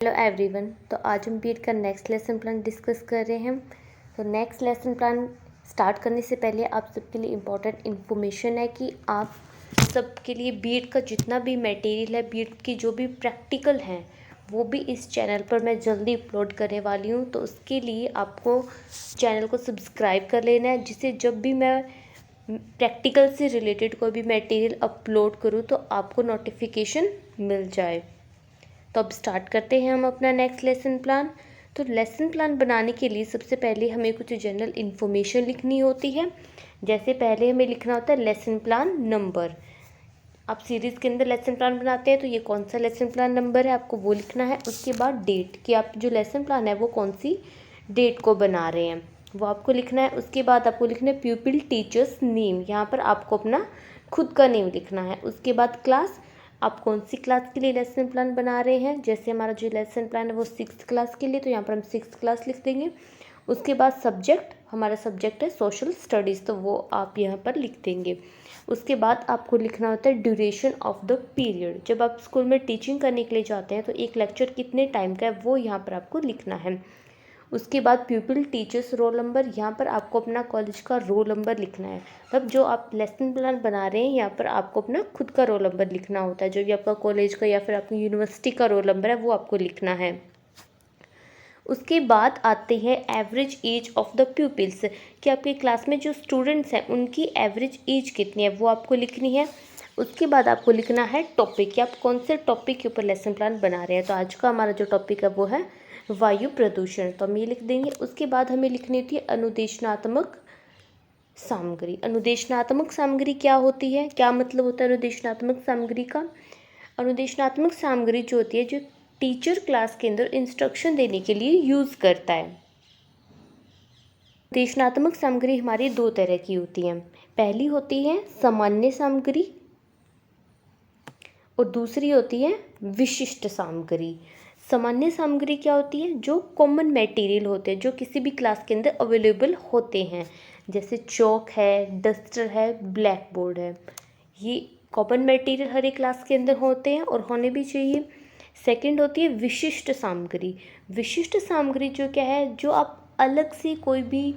Hello everyone. तो आज हम बीएड का नेक्स्ट लेसन प्लान डिस्कस कर रहे हैं। तो नेक्स्ट लेसन प्लान स्टार्ट करने से पहले आप सबके लिए इम्पोर्टेंट इन्फॉर्मेशन है कि आप सबके लिए बीएड का जितना भी मटेरियल है, बीएड की जो भी प्रैक्टिकल हैं, वो भी इस चैनल पर मैं जल्दी अपलोड करने वाली हूँ। तो उसके लिए आपको चैनल को सब्सक्राइब कर लेना है, जिससे जब भी मैं प्रैक्टिकल से रिलेटेड कोई भी मटेरियल अपलोड करूँ तो आपको नोटिफिकेशन मिल जाए। तो अब स्टार्ट करते हैं हम अपना नेक्स्ट लेसन प्लान। तो लेसन प्लान बनाने के लिए सबसे पहले हमें कुछ जनरल इन्फॉर्मेशन लिखनी होती है। जैसे पहले हमें लिखना होता है लेसन प्लान नंबर। आप सीरीज़ के अंदर लेसन प्लान बनाते हैं तो ये कौन सा लेसन प्लान नंबर है आपको वो लिखना है। उसके बाद डेट कि आप जो लेसन प्लान है वो कौन सी डेट को बना रहे हैं वो आपको लिखना है। उसके बाद आपको लिखना है प्यूपिल टीचर्स नेम, यहाँ पर आपको अपना खुद का नेम लिखना है। उसके बाद क्लास, आप कौन सी क्लास के लिए लेसन प्लान बना रहे हैं। जैसे हमारा जो लेसन प्लान है वो 6th क्लास के लिए, तो यहाँ पर हम 6th क्लास लिख देंगे। उसके बाद सब्जेक्ट, हमारा सब्जेक्ट है सोशल स्टडीज़, तो वो आप यहाँ पर लिख देंगे। उसके बाद आपको लिखना होता है ड्यूरेशन ऑफ द पीरियड। जब आप स्कूल में टीचिंग करने के लिए जाते हैं तो एक लेक्चर कितने टाइम का है वो यहाँ पर आपको लिखना है। उसके बाद प्यूपिल टीचर्स रोल नंबर, यहाँ पर आपको अपना कॉलेज का रोल नंबर लिखना है। तब जो आप लेसन प्लान बना रहे हैं यहाँ पर आपको अपना खुद का रोल नंबर लिखना होता है। जो भी आपका कॉलेज का या फिर आपकी यूनिवर्सिटी का रोल नंबर है वो आपको लिखना है। उसके बाद आते हैं average age of the pupils, कि आपके क्लास में जो स्टूडेंट्स हैं उनकी एवरेज एज कितनी है वो आपको लिखनी है। उसके बाद आपको लिखना है टॉपिक, कि आप कौन से टॉपिक के ऊपर लेसन प्लान बना रहे हैं। तो आज का हमारा जो टॉपिक है वो है वायु प्रदूषण, तो हम ये लिख देंगे। उसके बाद हमें लिखनी होती है अनुदेशनात्मक सामग्री। अनुदेशनात्मक सामग्री क्या होती है, क्या मतलब होता है अनुदेशनात्मक सामग्री का। अनुदेशनात्मक सामग्री जो होती है जो टीचर क्लास के अंदर इंस्ट्रक्शन देने के लिए यूज़ करता है। अनुदेशनात्मक सामग्री हमारी दो तरह की होती हैं। पहली होती है सामान्य सामग्री और दूसरी होती है विशिष्ट सामग्री। सामान्य सामग्री क्या होती है, जो कॉमन मटेरियल होते हैं जो किसी भी क्लास के अंदर अवेलेबल होते हैं। जैसे चौक है, डस्टर है, ब्लैक बोर्ड है, ये कॉमन मटेरियल हर एक क्लास के अंदर होते हैं और होने भी चाहिए। सेकंड होती है विशिष्ट सामग्री। विशिष्ट सामग्री जो क्या है, जो आप अलग से कोई भी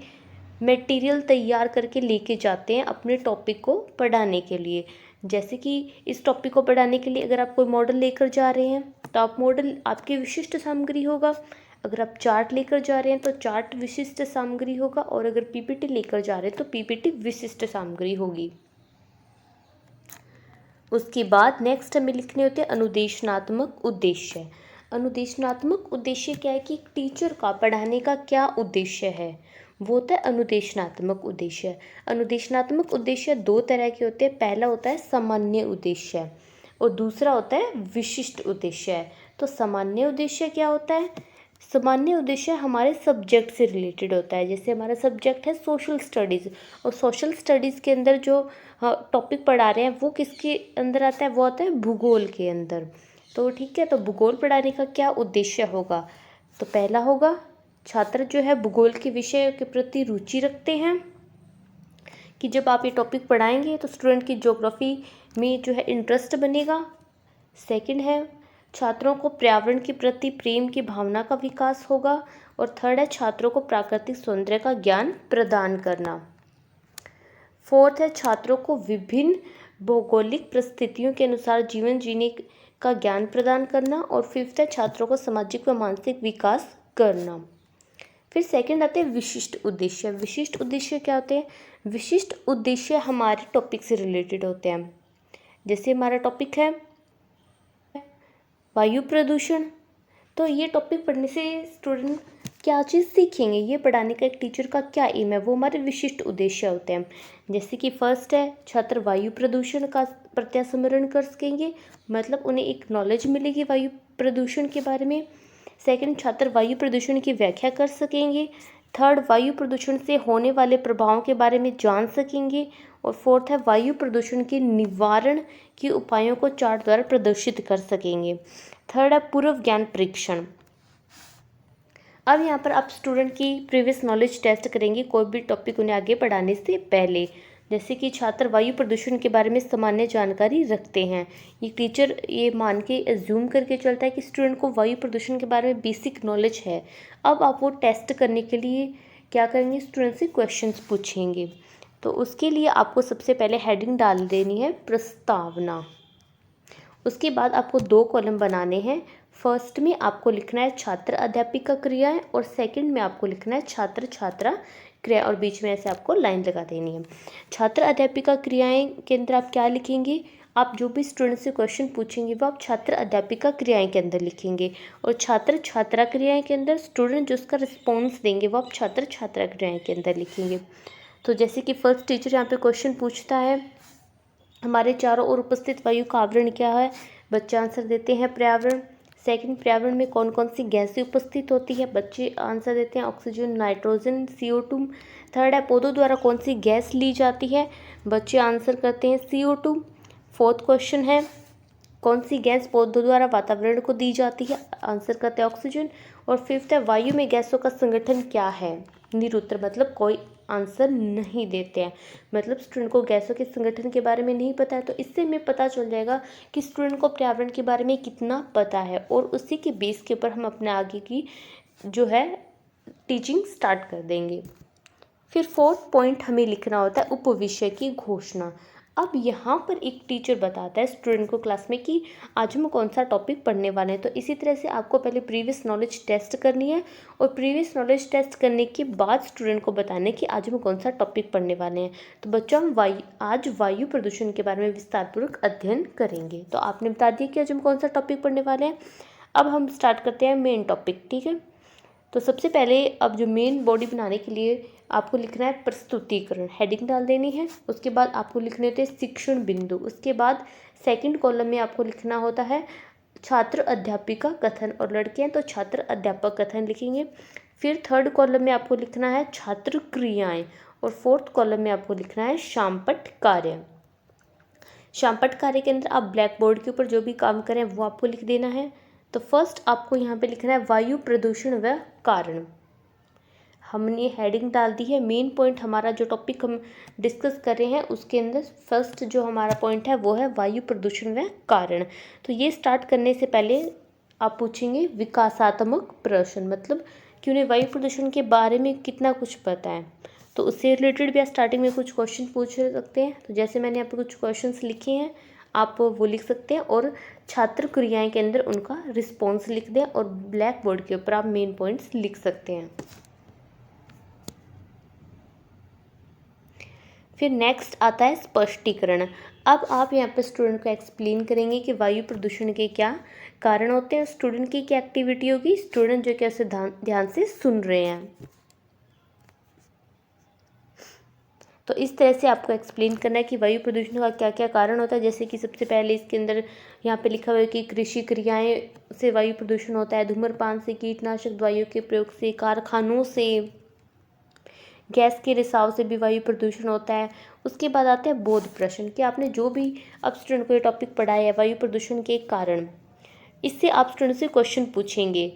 मटेरियल तैयार करके लेके जाते हैं अपने टॉपिक को पढ़ाने के लिए। जैसे कि इस टॉपिक को पढ़ाने के लिए अगर आप कोई मॉडल लेकर जा रहे हैं तो आप मॉडल आपकी विशिष्ट सामग्री होगा। अगर आप चार्ट लेकर जा रहे हैं तो चार्ट विशिष्ट सामग्री होगा, और अगर पीपीटी लेकर जा रहे हैं तो पीपीटी विशिष्ट सामग्री होगी। उसके बाद नेक्स्ट हमें लिखने होते हैं अनुदेशनात्मक उद्देश्य। अनुदेशनात्मक उद्देश्य क्या है कि एक टीचर का पढ़ाने का क्या उद्देश्य है, वो होता है अनुदेशनात्मक उद्देश्य। अनुदेशनात्मक उद्देश्य दो तरह के होते हैं। पहला होता है सामान्य उद्देश्य और दूसरा होता है विशिष्ट उद्देश्य। तो सामान्य उद्देश्य क्या होता है, सामान्य उद्देश्य हमारे सब्जेक्ट से रिलेटेड होता है। जैसे हमारा सब्जेक्ट है सोशल स्टडीज़, और सोशल स्टडीज़ के अंदर जो टॉपिक पढ़ा रहे हैं वो किसके अंदर आता है, वो आता है भूगोल के अंदर। तो ठीक है, तो भूगोल पढ़ाने का क्या उद्देश्य होगा, तो पहला होगा छात्र जो है भूगोल के विषय के प्रति रुचि रखते हैं, कि जब आप ये टॉपिक पढ़ाएंगे तो स्टूडेंट की ज्योग्राफी में जो है इंटरेस्ट बनेगा। सेकंड है छात्रों को पर्यावरण के प्रति प्रेम की भावना का विकास होगा। और थर्ड है छात्रों को प्राकृतिक सौंदर्य का ज्ञान प्रदान करना। फोर्थ है छात्रों को विभिन्न भौगोलिक परिस्थितियों के अनुसार जीवन जीने का ज्ञान प्रदान करना। और फिफ्थ है छात्रों को सामाजिक व मानसिक विकास करना। फिर सेकंड आते हैं विशिष्ट उद्देश्य। विशिष्ट उद्देश्य क्या होते हैं, विशिष्ट उद्देश्य हमारे टॉपिक से रिलेटेड होते हैं। जैसे हमारा टॉपिक है वायु प्रदूषण, तो ये टॉपिक पढ़ने से स्टूडेंट क्या चीज़ सीखेंगे, ये पढ़ाने का एक टीचर का क्या एम है, वो हमारे विशिष्ट उद्देश्य होते हैं। जैसे कि फर्स्ट है छात्र वायु प्रदूषण का प्रत्यास्मरण कर सकेंगे, मतलब उन्हें एक नॉलेज मिलेगी वायु प्रदूषण के बारे में। सेकंड, छात्र वायु प्रदूषण की व्याख्या कर सकेंगे। थर्ड, वायु प्रदूषण से होने वाले प्रभावों के बारे में जान सकेंगे। और फोर्थ है वायु प्रदूषण के निवारण के उपायों को चार्ट द्वारा प्रदर्शित कर सकेंगे। थर्ड है पूर्व ज्ञान परीक्षण। अब यहाँ पर आप स्टूडेंट की प्रीवियस नॉलेज टेस्ट करेंगे कोई भी टॉपिक उन्हें आगे पढ़ाने से पहले। जैसे कि छात्र वायु प्रदूषण के बारे में सामान्य जानकारी रखते हैं। ये टीचर ये मान के एज्यूम करके चलता है कि स्टूडेंट को वायु प्रदूषण के बारे में बेसिक नॉलेज है। अब आप वो टेस्ट करने के लिए क्या करेंगे, स्टूडेंट से क्वेश्चंस पूछेंगे। तो उसके लिए आपको सबसे पहले हेडिंग डाल देनी है प्रस्तावना। उसके बाद आपको 2 कॉलम बनाने हैं। फर्स्ट में आपको लिखना है छात्र अध्यापिका क्रियाएं और सेकंड में आपको लिखना है छात्र छात्रा क्रिया, और बीच में ऐसे आपको लाइन लगा देनी है। छात्र अध्यापिका क्रियाएं के अंदर आप क्या लिखेंगे, आप जो भी स्टूडेंट से क्वेश्चन पूछेंगे वो आप छात्र अध्यापिका क्रियाएं के अंदर लिखेंगे, और छात्र छात्रा क्रियाएं के अंदर स्टूडेंट जो उसका रिस्पॉन्स देंगे वो आप छात्र छात्रा क्रियाएं के अंदर लिखेंगे। तो जैसे कि फर्स्ट टीचर यहाँ पे क्वेश्चन पूछता है, हमारे चारों ओर उपस्थित वायु का आवरण क्या है। बच्चे आंसर देते हैं पर्यावरण। सेकंड, पर्यावरण में कौन कौन सी गैसें उपस्थित होती है। बच्चे आंसर देते हैं ऑक्सीजन, नाइट्रोजन, CO2। थर्ड है, पौधों द्वारा कौन सी गैस ली जाती है। बच्चे आंसर करते हैं CO2। फोर्थ क्वेश्चन है, कौन सी गैस पौधों द्वारा वातावरण को दी जाती है। आंसर करते हैं ऑक्सीजन। और फिफ्थ है, वायु में गैसों का संगठन क्या है। निरुत्तर मतलब कोई आंसर नहीं देते हैं, मतलब स्टूडेंट को गैसों के संगठन के बारे में नहीं पता है। तो इससे हमें पता चल जाएगा कि स्टूडेंट को पर्यावरण के बारे में कितना पता है, और उसी के बेस के ऊपर हम अपने आगे की जो है टीचिंग स्टार्ट कर देंगे। फिर फोर्थ पॉइंट हमें लिखना होता है उपविषय की घोषणा। अब यहाँ पर एक टीचर बताता है स्टूडेंट को क्लास में कि आज हम कौन सा टॉपिक पढ़ने वाले हैं। तो इसी तरह से आपको पहले प्रीवियस नॉलेज टेस्ट करनी है, और प्रीवियस नॉलेज टेस्ट करने के बाद स्टूडेंट को बताना है कि आज हम कौन सा टॉपिक पढ़ने वाले हैं। तो बच्चों, हम आज वायु प्रदूषण के बारे में विस्तारपूर्वक अध्ययन करेंगे। तो आपने बता दिया कि आज हम कौन सा टॉपिक पढ़ने वाले हैं। अब हम स्टार्ट करते हैं मेन टॉपिक, ठीक है। तो सबसे पहले अब जो मेन बॉडी बनाने के लिए आपको लिखना है प्रस्तुतिकरण, हेडिंग डाल देनी है। उसके बाद आपको लिखने होते हैं शिक्षण बिंदु। उसके बाद सेकंड कॉलम में आपको लिखना होता है छात्र अध्यापिका कथन, और लड़के हैं तो छात्र अध्यापक कथन लिखेंगे। फिर थर्ड कॉलम में आपको लिखना है छात्र क्रियाएं, और फोर्थ कॉलम में आपको लिखना है शामपट कार्य। शामपट कार्य के अंदर आप ब्लैक बोर्ड के ऊपर जो भी काम करें वो आपको लिख देना है। तो फर्स्ट आपको यहाँ पे लिखना है वायु प्रदूषण व कारण। हमने हेडिंग डाल दी है। मेन पॉइंट हमारा जो टॉपिक हम डिस्कस कर रहे हैं उसके अंदर फर्स्ट जो हमारा पॉइंट है वो है वायु प्रदूषण व कारण। तो ये स्टार्ट करने से पहले आप पूछेंगे विकासात्मक प्रश्न, मतलब कि उन्हें वायु प्रदूषण के बारे में कितना कुछ पता है। तो उससे रिलेटेड भी आप स्टार्टिंग में कुछ क्वेश्चन पूछ सकते हैं। तो जैसे मैंने यहाँ पे कुछ क्वेश्चंस लिखे हैं, आप वो लिख सकते हैं, और छात्र क्रियाएं के अंदर उनका रिस्पॉन्स लिख दें, और ब्लैक बोर्ड के ऊपर आप मेन पॉइंट्स लिख सकते हैं। फिर नेक्स्ट आता है स्पष्टीकरण। अब आप यहाँ पर स्टूडेंट को एक्सप्लेन करेंगे कि वायु प्रदूषण के क्या कारण होते हैं, स्टूडेंट की क्या एक्टिविटी होगी, स्टूडेंट जो कैसे ध्यान से सुन रहे हैं। तो इस तरह से आपको एक्सप्लेन करना है कि वायु प्रदूषण का क्या क्या कारण होता है। जैसे कि सबसे पहले इसके अंदर यहाँ पे लिखा हुआ है कि कृषि क्रियाएं से वायु प्रदूषण होता है, धूम्रपान से, कीटनाशक दवाइयों के प्रयोग से, कारखानों से, गैस के रिसाव से भी वायु प्रदूषण होता है। उसके बाद आते हैं बोध प्रश्न, कि आपने जो भी अब स्टूडेंट को ये टॉपिक पढ़ाया है वायु प्रदूषण के कारण, इससे आप स्टूडेंट से क्वेश्चन पूछेंगे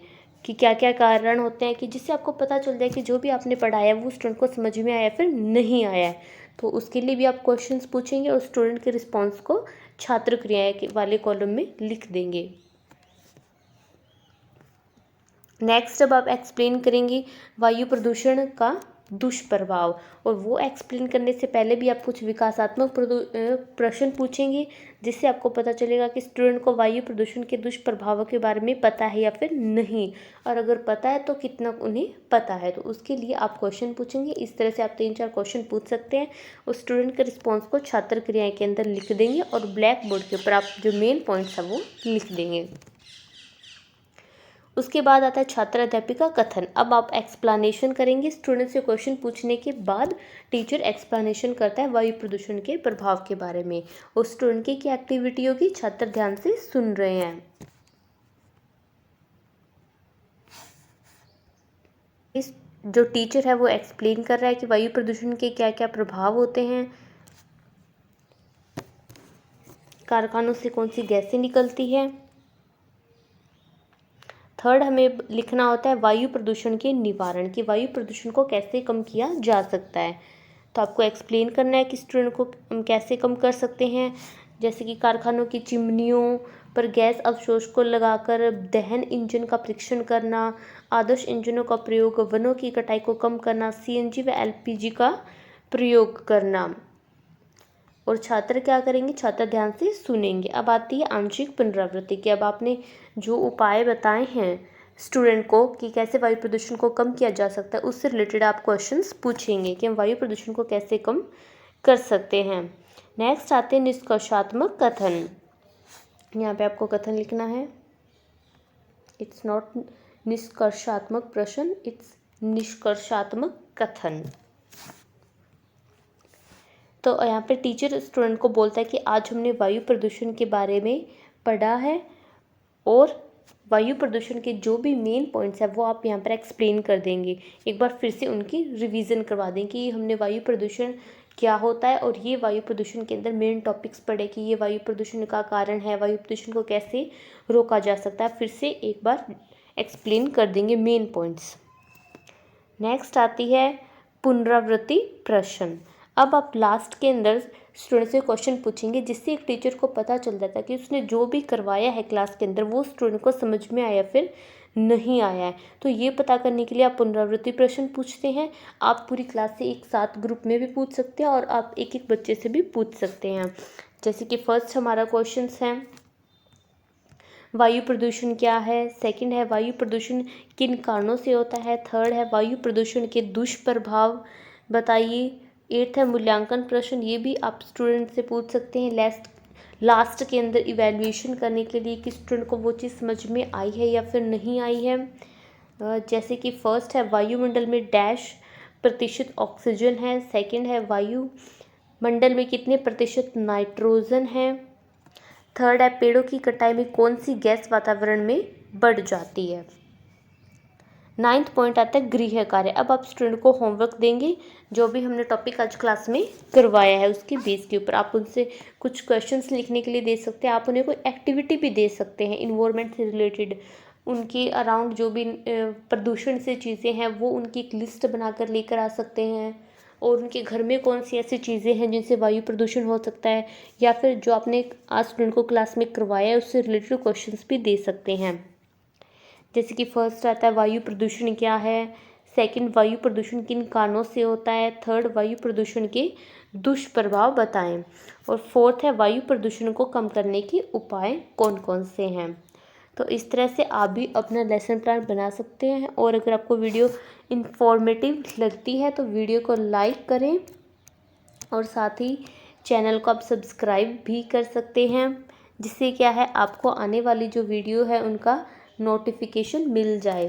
कि क्या क्या कारण होते हैं, कि जिससे आपको पता चल जाए कि जो भी आपने पढ़ाया है वो स्टूडेंट को समझ में आया फिर नहीं आया है। तो उसके लिए भी आप क्वेश्चंस पूछेंगे, और स्टूडेंट के रिस्पॉन्स को छात्र क्रियाएं के वाले कॉलम में लिख देंगे। नेक्स्ट अब आप एक्सप्लेन करेंगे वायु प्रदूषण का दुष्प्रभाव, और वो एक्सप्लेन करने से पहले भी आप कुछ विकासात्मक प्रश्न पूछेंगे, जिससे आपको पता चलेगा कि स्टूडेंट को वायु प्रदूषण के दुष्प्रभावों के बारे में पता है या फिर नहीं, और अगर पता है तो कितना उन्हें पता है। तो उसके लिए आप क्वेश्चन पूछेंगे। इस तरह से आप 3-4 क्वेश्चन पूछ सकते हैं, और स्टूडेंट के रिस्पॉन्स को छात्र क्रियाएं के अंदर लिख देंगे, और ब्लैक बोर्ड के ऊपर आप जो मेन पॉइंट्स है वो लिख देंगे। उसके बाद आता है छात्र अध्यापिका कथन। अब आप एक्सप्लेनेशन करेंगे। स्टूडेंट से क्वेश्चन पूछने के बाद टीचर एक्सप्लेनेशन करता है वायु प्रदूषण के प्रभाव के बारे में, और स्टूडेंट की क्या एक्टिविटी होगी, छात्र ध्यान से सुन रहे हैं। इस जो टीचर है वो एक्सप्लेन कर रहा है कि वायु प्रदूषण के क्या क्या प्रभाव होते हैं, कारखानों से कौन सी गैसें निकलती है। थर्ड हमें लिखना होता है वायु प्रदूषण के निवारण, कि वायु प्रदूषण को कैसे कम किया जा सकता है। तो आपको एक्सप्लेन करना है कि स्टूडेंट को हम कैसे कम कर सकते हैं, जैसे कि कारखानों की चिमनियों पर गैस अवशोषक लगाकर दहन इंजन का परीक्षण करना, आदर्श इंजनों का प्रयोग, वनों की कटाई को कम करना, सीएनजी व एलपीजी का प्रयोग करना। और छात्र क्या करेंगे, छात्र ध्यान से सुनेंगे। अब आती है आंशिक पुनरावृत्ति की। अब आपने जो उपाय बताए हैं स्टूडेंट को कि कैसे वायु प्रदूषण को कम किया जा सकता है, उससे रिलेटेड आप क्वेश्चंस पूछेंगे कि हम वायु प्रदूषण को कैसे कम कर सकते हैं। नेक्स्ट आते हैं निष्कर्षात्मक कथन। यहाँ पे आपको कथन लिखना है। इट्स नॉट निष्कर्षात्मक प्रश्न, इट्स निष्कर्षात्मक कथन। तो यहाँ पे टीचर स्टूडेंट को बोलता है कि आज हमने वायु प्रदूषण के बारे में पढ़ा है और वायु प्रदूषण के जो भी मेन पॉइंट्स है वो आप यहाँ पर एक्सप्लेन कर देंगे। एक बार फिर से उनकी रिवीजन करवा दें कि हमने वायु प्रदूषण क्या होता है और ये वायु प्रदूषण के अंदर मेन टॉपिक्स पढ़े कि ये वायु प्रदूषण का कारण है, वायु प्रदूषण को कैसे रोका जा सकता है, फिर से एक बार एक्सप्लेन कर देंगे मेन पॉइंट्स। नेक्स्ट आती है पुनरावृत्ति प्रश्न। अब आप लास्ट के अंदर स्टूडेंट से क्वेश्चन पूछेंगे जिससे एक टीचर को पता चल जाता है कि उसने जो भी करवाया है क्लास के अंदर वो स्टूडेंट को समझ में आया फिर नहीं आया है। तो ये पता करने के लिए आप पुनरावृत्ति प्रश्न पूछते हैं। आप पूरी क्लास से एक साथ ग्रुप में भी पूछ सकते हैं और आप एक एक बच्चे से भी पूछ सकते हैं। जैसे कि फर्स्ट हमारा क्वेश्चन है वायु प्रदूषण क्या है, सेकंड है वायु प्रदूषण किन कारणों से होता है, थर्ड है वायु प्रदूषण के दुष्प्रभाव बताइए, एट्थ है मूल्यांकन प्रश्न, ये भी आप स्टूडेंट से पूछ सकते हैं लास्ट के अंदर इवैल्यूएशन करने के लिए कि स्टूडेंट को वो चीज़ समझ में आई है या फिर नहीं आई है। जैसे कि फर्स्ट है वायुमंडल में डैश प्रतिशत ऑक्सीजन है, सेकंड है वायुमंडल में कितने प्रतिशत नाइट्रोजन है, थर्ड है पेड़ों की कटाई में कौन सी गैस वातावरण में बढ़ जाती है। नाइन्थ पॉइंट आता है गृह कार्य। अब आप स्टूडेंट को होमवर्क देंगे जो भी हमने टॉपिक आज क्लास में करवाया है उसके बेस के ऊपर। आप उनसे कुछ क्वेश्चंस लिखने के लिए दे सकते हैं, आप उन्हें कोई एक्टिविटी भी दे सकते हैं इन्वायरमेंट से रिलेटेड, उनके अराउंड जो भी प्रदूषण से चीज़ें हैं वो उनकी एक लिस्ट बनाकर लेकर आ सकते हैं, और उनके घर में कौन सी ऐसी चीज़ें हैं जिनसे वायु प्रदूषण हो सकता है, या फिर जो आपने आज स्टूडेंट को क्लास में करवाया है उससे रिलेटेड क्वेश्चंस भी दे सकते हैं। जैसे कि फर्स्ट आता है वायु प्रदूषण क्या है, सेकंड वायु प्रदूषण किन कारणों से होता है, थर्ड वायु प्रदूषण के दुष्प्रभाव बताएं, और फोर्थ है वायु प्रदूषण को कम करने के उपाय कौन कौन से हैं। तो इस तरह से आप भी अपना लेसन प्लान बना सकते हैं। और अगर आपको वीडियो इंफॉर्मेटिव लगती है तो वीडियो को लाइक करें और साथ ही चैनल को आप सब्सक्राइब भी कर सकते हैं, जिससे क्या है आपको आने वाली जो वीडियो है उनका नोटिफिकेशन मिल जाए।